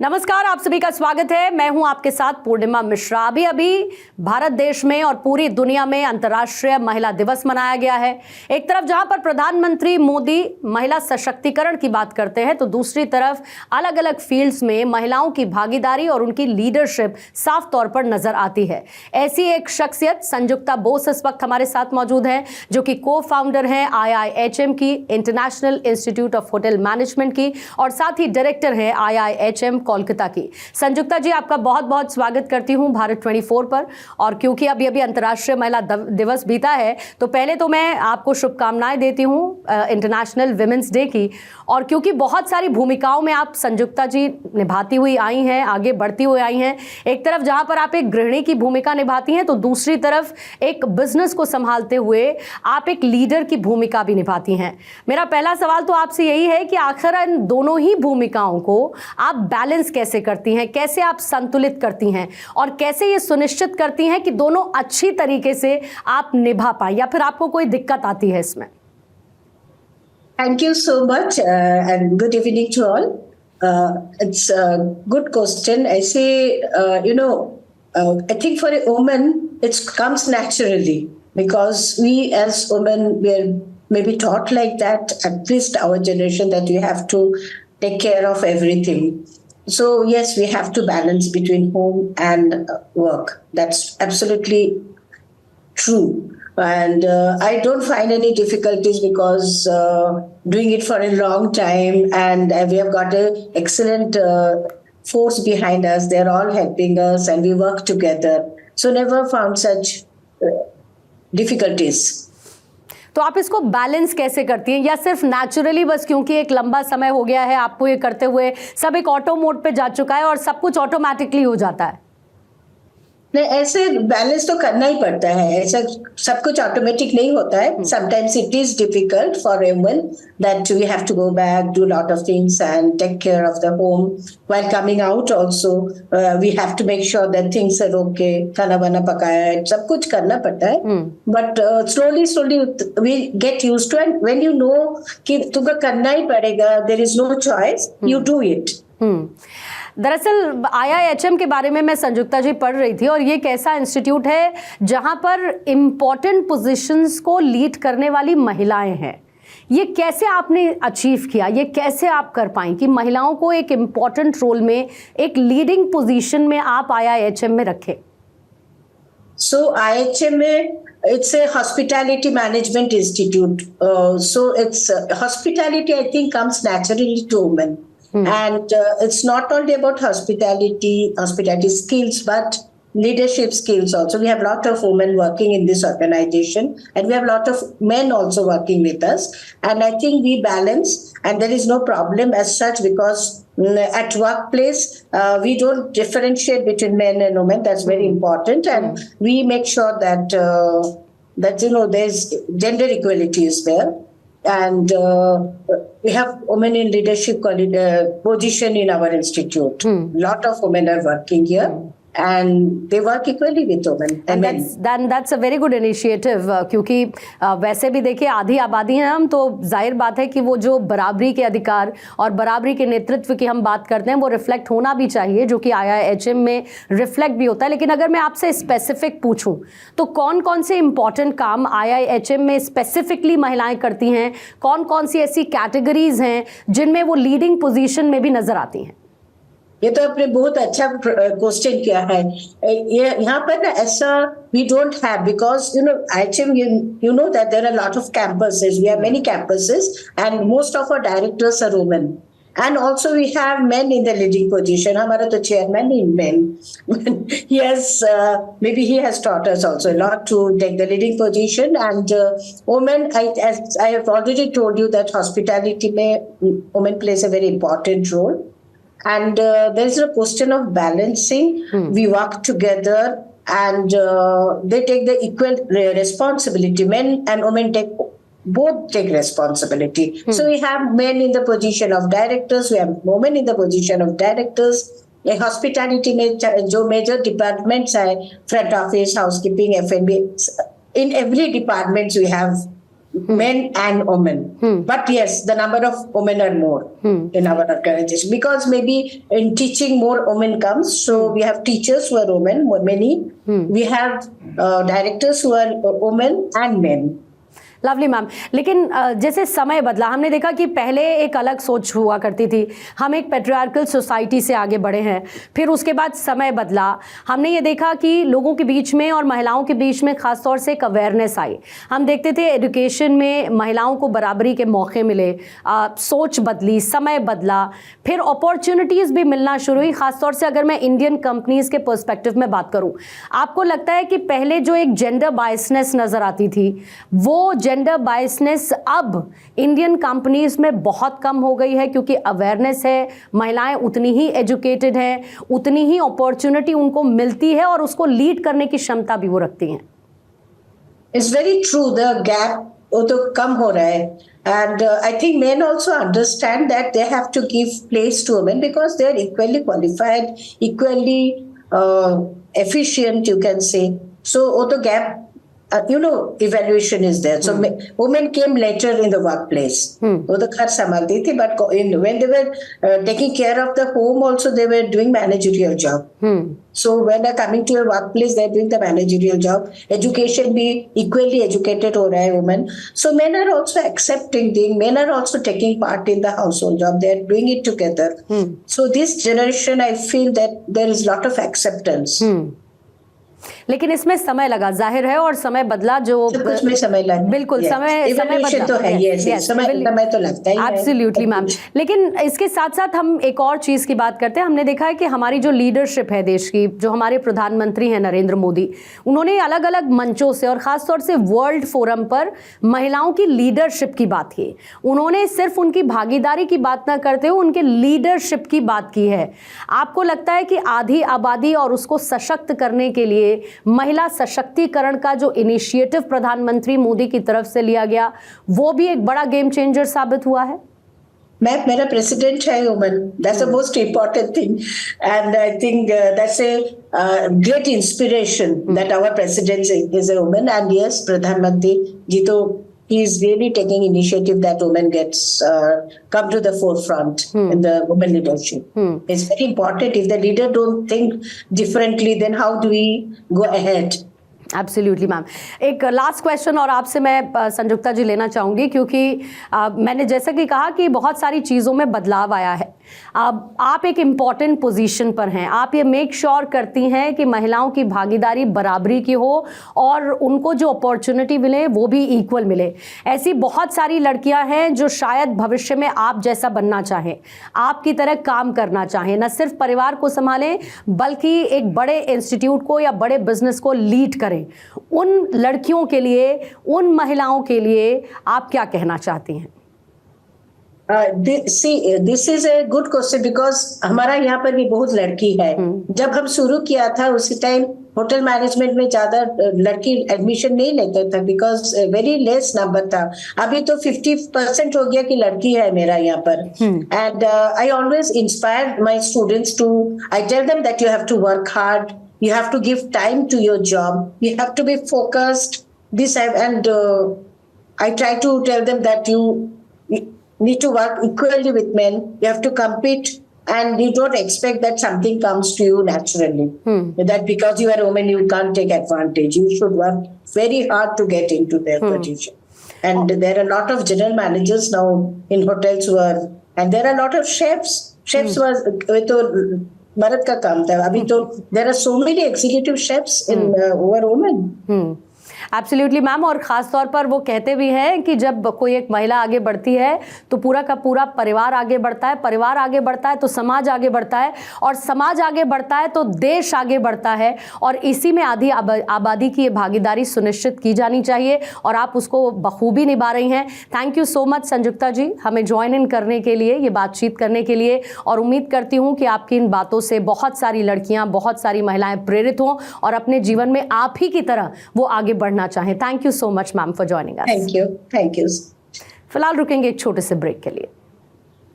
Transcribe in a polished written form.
नमस्कार, आप सभी का स्वागत है। मैं हूं आपके साथ पूर्णिमा मिश्रा। अभी भारत देश में और पूरी दुनिया में अंतर्राष्ट्रीय महिला दिवस मनाया गया है। एक तरफ जहां पर प्रधानमंत्री मोदी महिला सशक्तिकरण की बात करते हैं, तो दूसरी तरफ अलग अलग फील्ड्स में महिलाओं की भागीदारी और उनकी लीडरशिप साफ तौर पर नजर आती है। ऐसी एक शख्सियत संजुक्ता बोस इस वक्त हमारे साथ मौजूद हैं, जो कि को फाउंडर हैं IIHM की, international institute of hotel management की, और साथ ही डायरेक्टर हैं IIHM कोलकाता की। संजुक्ता जी, आपका बहुत बहुत स्वागत करती हूं भारत 24 पर। और क्योंकि अभी अंतर्राष्ट्रीय महिला दिवस बीता है, तो पहले तो मैं आपको शुभकामनाएं देती हूं इंटरनेशनल विमेंस डे की। और क्योंकि बहुत सारी भूमिकाओं में आप संजुक्ता जी निभाती हुई आई हैं, आगे बढ़ती हुई आई हैं। एक तरफ जहां पर आप एक गृहिणी की भूमिका निभाती हैं, तो दूसरी तरफ एक बिजनेस को संभालते हुए आप एक लीडर की भूमिका भी निभाती हैं। मेरा पहला सवाल तो आपसे यही है कि आखिर इन दोनों ही भूमिकाओं को आप बैलेंस कैसे करती हैं, कैसे आप संतुलित करती हैं, और कैसे ये सुनिश्चित करती हैं कि दोनों अच्छी तरीके से आप निभा पाए, या फिर आपको कोई दिक्कत आती है इसमें? Thank you so much and good evening to all. It's a good question. I say, I think for a woman, it comes naturally because we as women, we are maybe taught like that, at least our generation, that we have to take care of everything. So yes, we have to balance between home and work. That's absolutely true. And I don't find any difficulties because doing it for a long time, and we have got an excellent force behind us. They're all helping us and we work together. So never found such difficulties. तो आप इसको balance कैसे करती हैं, या सिर्फ naturally बस क्योंकि एक लंबा समय हो गया है आपको ये करते हुए, सब एक ऑटो मोड पे जा चुका है और सब कुछ ऑटोमेटिकली हो जाता है? नहीं, ऐसे बैलेंस तो करना ही पड़ता है। ऐसा सब कुछ ऑटोमेटिक नहीं होता है। Sometimes it is difficult for a woman that we have to go back, do lot of things and take care of the home while coming out. Also we have to make sure that things are okay, खाना वाना पकाया है, सब कुछ करना पड़ता है। But slowly we get used to, and when you know कि तुमको करना ही पड़ेगा, there is no choice, you do it. दरअसल IIHM के बारे में मैं संजुक्ता जी पढ़ रही थी, और ये एक ऐसा इंस्टीट्यूट है जहां पर इम्पोर्टेंट पोजीशंस को लीड करने वाली महिलाएं हैं। ये कैसे आपने अचीव किया, ये कैसे आप कर पाई कि महिलाओं को एक इम्पोर्टेंट रोल में, एक लीडिंग पोजीशन में आप IIHM में रखें? So IIHM it's a hospitality management institute. So it's hospitality, I think, comes naturally to women. And it's not only about hospitality skills, but leadership skills also. We have a lot of women working in this organization, and we have a lot of men also working with us. And I think we balance, and there is no problem as such, because at workplace, we don't differentiate between men and women. That's very important. And we make sure that, there's gender equality is there. And we have women in leadership position in our institute. Lot of women are working here. And they work equally with women. And that's a very good initiative. क्योंकि वैसे भी देखिए आधी आबादी है हम, तो जाहिर बात है कि वो जो बराबरी के अधिकार और बराबरी के नेतृत्व की हम बात करते हैं, वो रिफ्लेक्ट होना भी चाहिए, जो कि IIHM में रिफ्लेक्ट भी होता है। लेकिन अगर मैं आपसे स्पेसिफिक पूछूं, तो कौन कौन से इंपॉर्टेंट काम IIHM में स्पेसिफिकली महिलाएं करती हैं? कौन कौन सी ऐसी कैटेगरीज हैं जिनमें वो लीडिंग पोजीशन में भी नजर आती हैं? ये तो आपने बहुत अच्छा क्वेश्चन किया है। ये यहाँ पर ना ऐसा we don't have, because IIHM, you know that there are a lot of campuses. We have many campuses, and most of our directors are women. And also we have men in the leading position. हमारा तो chairman is men. Maybe he has taught us also a lot to take the leading position. And women, as I have already told you, that hospitality में women plays a very important role. And there is a question of balancing. We work together, and they take the equal responsibility. Men and women both take responsibility. So we have men in the position of directors, we have women in the position of directors. Hospitality में जो major departments है, front office, housekeeping, F&B, in every department we have men and women. But yes, the number of women are more in our organization because maybe in teaching more women comes. So we have teachers who are women, many. We have directors who are women and men. Lovely ma'am, लेकिन जैसे समय बदला, हमने देखा कि पहले एक अलग सोच हुआ करती थी, हम एक पेट्रियार्कल सोसाइटी से आगे बढ़े हैं, फिर उसके बाद समय बदला, हमने ये देखा कि लोगों के बीच में और महिलाओं के बीच में ख़ास तौर से एक अवेयरनेस आई, हम देखते थे एजुकेशन में महिलाओं को बराबरी के मौके मिले, सोच बदली, समय बदला, फिर अपॉर्चुनिटीज़ भी मिलना शुरू हुई। ख़ास तौर से अगर मैं इंडियन कंपनीज़ के पर्सपेक्टिव में बात करूँ, आपको लगता है कि पहले जो एक जेंडर बायसनेस नज़र आती थी, वो जेंडर बायसनेस अब इंडियन कंपनीज में बहुत कम हो गई है क्योंकि अवेयरनेस है, महिलाएं उतनी ही एजुकेटेड हैं, उतनी ही अपॉर्चुनिटी उनको मिलती है और उसको लीड करने की क्षमता भी वो रखती हैं? It's very true, the gap वो तो कम हो रहा है and I think men also understand that they have to give place to women because they are equally qualified, equally efficient, you can say. So वो तो gap evaluation is there. So women came later in the workplace. वो तो घर संभालती थी, but when they were taking care of the home also they were doing managerial job. So when they're coming to your workplace, they're doing the managerial job. Education be equally educated हो रहा है women. So men are also accepting things. Men are also taking part in the household job. They're doing it together. So this generation, I feel that there is lot of acceptance. लेकिन इसमें समय लगा, जाहिर है, और समय बदला, जो कुछ में समय लगा, बिल्कुल समय बदला तो है, समय तो लगता ही है। Absolutely ma'am. लेकिन इसके साथ साथ हम एक और चीज़ की बात करते हैं। हमने देखा है कि हमारी जो लीडरशिप है देश की, जो हमारे प्रधानमंत्री हैं नरेंद्र मोदी, उन्होंने अलग अलग मंचों से और ख़ासतौर से वर्ल्ड फोरम पर महिलाओं की लीडरशिप की बात की। उन्होंने सिर्फ उनकी भागीदारी की बात न करते हुए उनके लीडरशिप की बात की है। आपको लगता है कि आधी आबादी और उसको सशक्त करने के लिए महिला सशक्तिकरण का जो इनिशिएटिव प्रधानमंत्री मोदी की तरफ से लिया गया, वो भी एक बड़ा गेम चेंजर साबित हुआ है? मेरा प्रेसिडेंट है woman, that's the most important thing and I think that's a great inspiration that our president is a woman and yes, प्रधानमंत्री जी तो he is really taking initiative that women gets come to the forefront in the women leadership. It's very important. If the leader don't think differently, then how do we go ahead? Absolutely ma'am. एक last question और आपसे मैं संजुक्ता जी लेना चाहूँगी, क्योंकि मैंने जैसा कि कहा कि बहुत सारी चीज़ों में बदलाव आया है। आप एक इम्पॉर्टेंट पोजीशन पर हैं, आप ये मेक श्योर करती हैं कि महिलाओं की भागीदारी बराबरी की हो और उनको जो अपॉर्चुनिटी मिले वो भी इक्वल मिले। ऐसी बहुत सारी लड़कियां हैं जो शायद भविष्य में आप जैसा बनना चाहें, आपकी तरह काम करना चाहें, न सिर्फ परिवार को संभालें बल्कि एक बड़े इंस्टीट्यूट को या बड़े बिजनेस को लीड करें। उन लड़कियों के लिए, उन महिलाओं के लिए आप क्या कहना चाहती हैं? This is a good question because हमारा यहाँ पर भी बहुत लड़की है। जब हम शुरू किया था उसी टाइम होटल मैनेजमेंट में ज्यादा लड़की एडमिशन नहीं लेते थे बिकॉज वेरी लेस नंबर था। अभी तो 50% हो गया कि लड़की है मेरा यहाँ पर। And I always inspire my students to, I tell them that you have to work hard, you have to give time to your job, you have to be focused, and I try to tell them that you need to work equally with men, you have to compete and you don't expect that something comes to you naturally, that because you are a woman you can't take advantage. You should work very hard to get into their position. And there are a lot of general managers now in hotels who are, and there are a lot of chefs was मर्द का काम था। अभी तो there are so many executive chefs in who are women. Absolutely ma'am. और ख़ास तौर पर वो कहते भी हैं कि जब कोई एक महिला आगे बढ़ती है तो पूरा का पूरा परिवार आगे बढ़ता है, परिवार आगे बढ़ता है तो समाज आगे बढ़ता है, और समाज आगे बढ़ता है तो देश आगे बढ़ता है। और इसी में आधी आबादी की ये भागीदारी सुनिश्चित की जानी चाहिए और आप उसको बखूबी निभा रही हैं। Thank you so much Sanjukta ji, हमें ज्वाइन इन करने के लिए, ये बातचीत करने के लिए, और उम्मीद करती हूँ कि आपकी इन बातों से बहुत सारी लड़कियाँ, बहुत सारी महिलाएँ प्रेरित हों और अपने जीवन में आप ही की तरह वो आगे बढ़ना चाहें। Thank you so much ma'am for joining us. Thank you. फिलहाल रुकेंगे एक छोटे से ब्रेक के लिए।